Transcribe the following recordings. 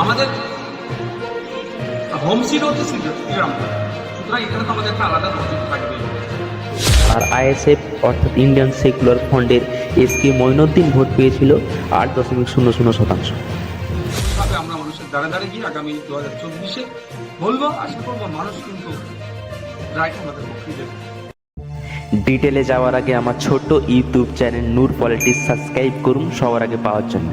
আমাদের home seat হচ্ছে শ্রীরামপুর, সুতরাং এখানে তো আমাদের একটা আলাদা নজর থাকবে। আর আইএসএফ অর্থাৎ ইন্ডিয়ান সেকুলার ফ্রন্টের এসকে মঈনুদ্দিন ভোট পেয়েছিল 8.00%। ভাবে আমরা মানুষের দ্বারে দ্বারে গিয়ে আগামী 2024-এ বলবো, আশা করবো মানুষ কিন্তু রাইট আমাদের পক্ষে দেবে। ডিটেলে যাওয়ার আগে আমার ছোট্ট ইউটিউব চ্যানেল নূর পলিটিক্স সাবস্ক্রাইব করুন সবার আগে পাওয়ার জন্য।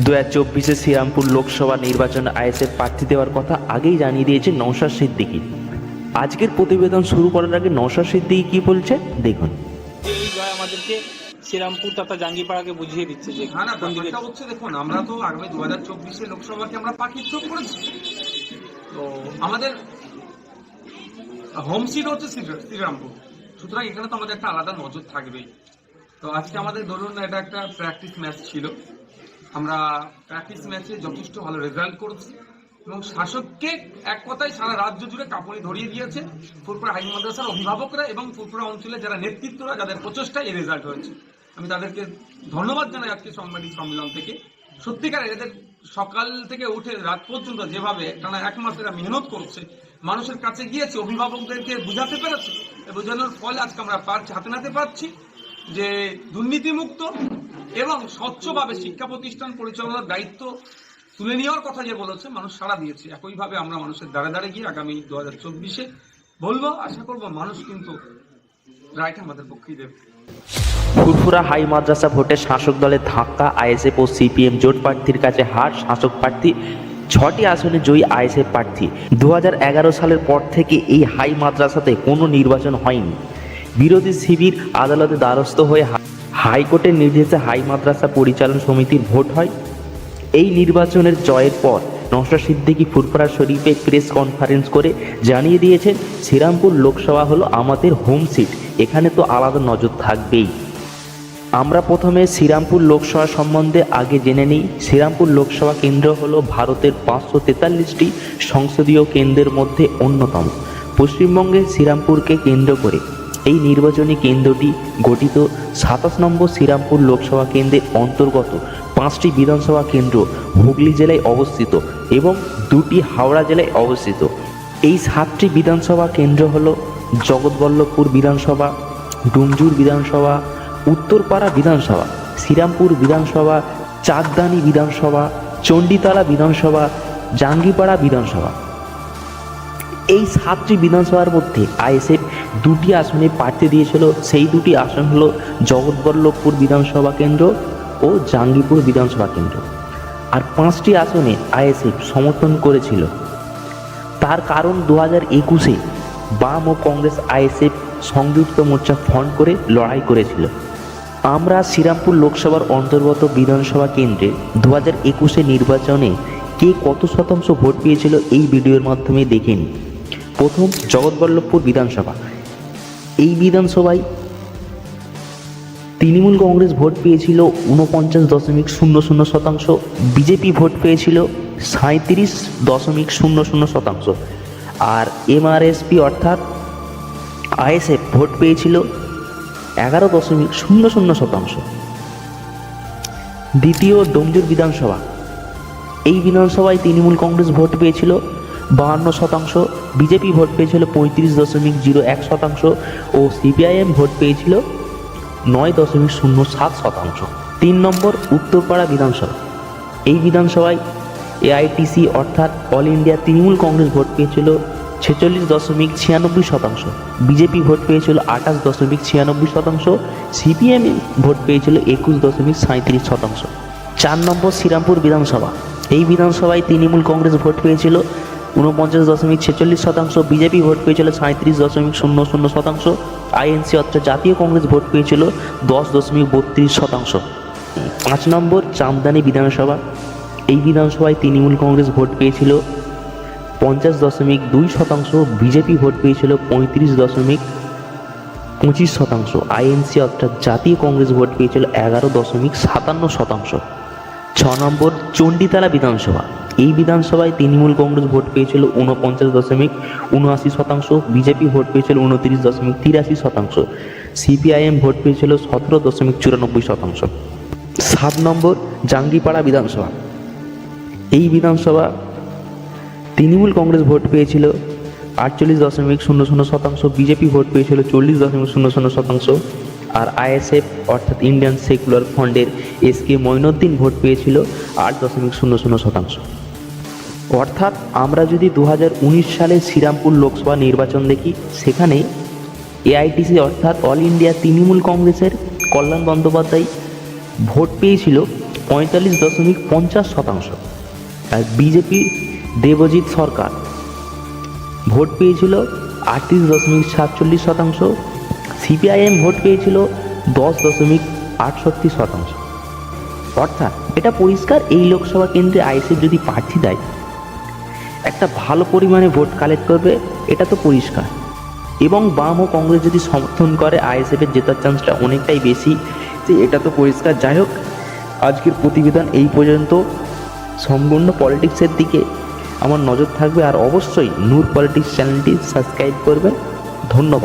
দু হাজার 2024 শ্রীরামপুর লোকসভা নির্বাচনে আইএসএফ প্রার্থী দেওয়ার কথা আগেই জানিয়ে দিয়েছে নওশাদ সিদ্দিকী। আজকের প্রতিবেদন শুরু করার আগে নওশাদ সিদ্দিকী কি বলছে দেখুন। এই জয় আমাদেরকে শ্রীরামপুর তথা জাঙ্গিপাড়াকে বুঝিয়ে দিচ্ছে যে না না, ব্যাপারটা হচ্ছে দেখুন, আমরা তো আগামী 2024-এ লোকসভাকে আমরা পাখির চোখ করেছি। তো আমাদের হোম সিট হচ্ছে শ্রীরামপুর, সুতরাং এখানে তো আমাদের একটা আলাদা নজর থাকবেই। তো আজকে আমাদের ধরুন এটা একটা প্র্যাকটিস ম্যাচ ছিল, আমরা প্র্যাকটিস ম্যাচে যথেষ্ট ভালো রেজাল্ট করেছি এবং শাসককে এক কথায় সারা রাজ্য জুড়ে কাঁপুনি ধরিয়ে দিয়েছে ফুরপুরা হাই মাদ্রাসার অভিভাবকরা এবং ফুরপুরা অঞ্চলে যারা নেতৃত্বরা, যাদের প্রচেষ্টায় এই রেজাল্ট হয়েছে। আমি তাদেরকে ধন্যবাদ জানাই আজকে সাংবাদিক সম্মেলন থেকে। সত্যিকার এদের সকাল থেকে উঠে রাত পর্যন্ত যেভাবে টানা এক মাস এরা মেহনত করছে, মানুষের কাছে গিয়েছে, অভিভাবকদেরকে বুঝাতে পেরেছে, বোঝানোর ফলে আজকে আমরা হাতে নাতে পাচ্ছি যে দুর্নীতিমুক্ত এবং স্বচ্ছভাবে শিক্ষা প্রতিষ্ঠান পরিচালনার দায়িত্ব তুলে নেওয়ার কথা যে বলেছে, মানুষ সাড়া দিয়েছে। একইভাবে আমরা মানুষের দ্বারে দ্বারে গিয়ে আগামী 2024-এ বলবো, আশা করবো মানুষ কিন্তু রাইট আমাদের পক্ষেই দেবে। ফুরফুরা হাই মাদ্রাসা ভোটে শাসক দলের ধাক্কা, আইএসএফ ও সিপিএম জোট প্রার্থীর কাছে হার, শাসক প্রার্থী 6টি আসনে জয়ী আইএসএফ প্রার্থী। 2011 সালের পর থেকে এই হাই মাদ্রাসাতে কোনো নির্বাচন হয়নি। বিরোধী শিবির আদালতে দ্বারস্থ হয়ে হাইকোর্টের নির্দেশে হাই মাদ্রাসা পরিচালন সমিতির ভোট হয়। এই নির্বাচনের জয়ের পর নওশাদ সিদ্দিকী ফুরফুরা শরীফে প্রেস কনফারেন্স করে জানিয়ে দিয়েছেন, শ্রীরামপুর লোকসভা হলো আমাদের হোম সিট, এখানে তো আলাদা নজর থাকবেই। আমরা প্রথমে শ্রীরামপুর লোকসভা সম্বন্ধে আগে জেনে নিই। শ্রীরামপুর লোকসভা কেন্দ্র হলো ভারতের 543টি সংসদীয় কেন্দ্রের মধ্যে অন্যতম। পশ্চিমবঙ্গের শ্রীরামপুরকে কেন্দ্র করে এই নির্বাচনী কেন্দ্রটি গঠিত। 27 নম্বর শ্রীরামপুর লোকসভা কেন্দ্রের অন্তর্গত 5টি বিধানসভা কেন্দ্র হুগলি জেলায় অবস্থিত এবং 2টি হাওড়া জেলায় অবস্থিত। এই 7টি বিধানসভা কেন্দ্র হলো জগৎবল্লভপুর বিধানসভা, ডুমজুর বিধানসভা, উত্তরপাড়া বিধানসভা, শ্রীরামপুর বিধানসভা, চাঁদদানি বিধানসভা, চণ্ডীতলা বিধানসভা, জাঙ্গিপাড়া বিধানসভা। এই 7টি বিধানসভার মধ্যে আইএসএফ 2টি আসনে প্রার্থী দিয়েছিল। সেই 2টি আসন হলো জগৎবল্লভপুর বিধানসভা কেন্দ্র ও জাঙ্গিপুর বিধানসভা কেন্দ্র। আর 5টি আসনে আইএসএফ সমর্থন করেছিল। তার কারণ 2021-এ বাম ও কংগ্রেস আইএসএফ সংযুক্ত মোর্চা ফ্রন্ট করে লড়াই করেছিল। আমরা শ্রীরামপুর লোকসভার অন্তর্গত বিধানসভা কেন্দ্রে 2021-এ নির্বাচনে কে কত শতাংশ ভোট পেয়েছিল এই ভিডিওর মাধ্যমে দেখে নিই। প্রথম, জগৎবল্লভপুর বিধানসভা। এই বিধানসভায় তৃণমূল কংগ্রেস ভোট পেয়েছিল 49.00%, বিজেপি ভোট পেয়েছিল 37.00%, আর এমআরএসপি অর্থাৎ আইএসএফ ভোট পেয়েছিল 11.00%। দ্বিতীয়, ডোমজুর বিধানসভা। এই বিধানসভায় তৃণমূল কংগ্রেস ভোট পেয়েছিল 52%, বিজেপি ভোট পেয়েছিল 35.01% ও সিপিআইএম ভোট পেয়েছিল 9.07%। 3 নম্বর, উত্তরপাড়া বিধানসভা। এই বিধানসভায় এআইটিসি অর্থাৎ all India Trinamool Congress vote পেয়েছিল 46.96%, বিজেপি ভোট পেয়েছিল 28.96%, সিপিএম ভোট পেয়েছিল 21.37%। 4 নম্বর, শ্রীরামপুর বিধানসভা। এই বিধানসভায় তৃণমূল কংগ্রেস ভোট পেয়েছিল 49.46%, বিজেপি ভোট পেয়েছিল 37.00%, আইএনসি অর্থাৎ জাতীয় কংগ্রেস ভোট পেয়েছিল 10.32%। 5 নম্বর, চাঁদদানি বিধানসভা। এই বিধানসভায় তৃণমূল কংগ্রেস ভোট পেয়েছিল 50.2%, বিজেপি ভোট পেয়েছিল 35.25%, আইএনসি অর্থাৎ জাতীয় কংগ্রেস ভোট পেয়েছিল 11.57%। 6 নম্বর, চণ্ডীতলা বিধানসভা। এই বিধানসভায় তৃণমূল কংগ্রেস ভোট পেয়েছিল 49.79%, বিজেপি ভোট পেয়েছিল 29.83%, সিপিআইএম ভোট পেয়েছিল 17.94%। 7 নম্বর জাঙ্গিপাড়া বিধানসভা। এই বিধানসভা তৃণমূল কংগ্রেস ভোট পেয়েছিল 48.00%, বিজেপি ভোট পেয়েছিল 40.00%, আর আইএসএফ অর্থাৎ ইন্ডিয়ান সেকুলার ফ্রন্টের এসকে মঈনুদ্দিন ভোট পেয়েছিল 8.00%। অর্থাৎ আমরা যদি 2019 সালে শ্রীরামপুর লোকসভা নির্বাচন দেখি, সেখানে এআইটিসি অর্থাৎ অল ইন্ডিয়া তৃণমূল কংগ্রেসের কল্যাণ বন্দ্যোপাধ্যায় ভোট পেয়েছিল 45.50%, আর বিজেপি দেবজিৎ সরকার ভোট পেয়েছিল 38.47%, সিপিআইএম ভোট পেয়েছিল 10.68%। অর্থাৎ এটা পরিষ্কার, এই লোকসভা কেন্দ্রে আইএসএফ যদি প্রার্থী দেয় একটা ভালো পরিমাণে ভোট কালেক্ট করবে, এটা তো পরিষ্কার। এবং বাম ও কংগ্রেস যদি সমর্থন করে আইএসএফের জেতার চান্সটা অনেকটাই বেশি, যে এটা তো পরিষ্কার। যাই হোক, আজকের প্রতিবেদন এই পর্যন্ত। সম্পূর্ণ পলিটিক্সের দিকে আমার নজর থাকবে, আর অবশ্যই নূর পলিটিক্স চ্যানেলটি সাবস্ক্রাইব করবেন। ধন্যবাদ।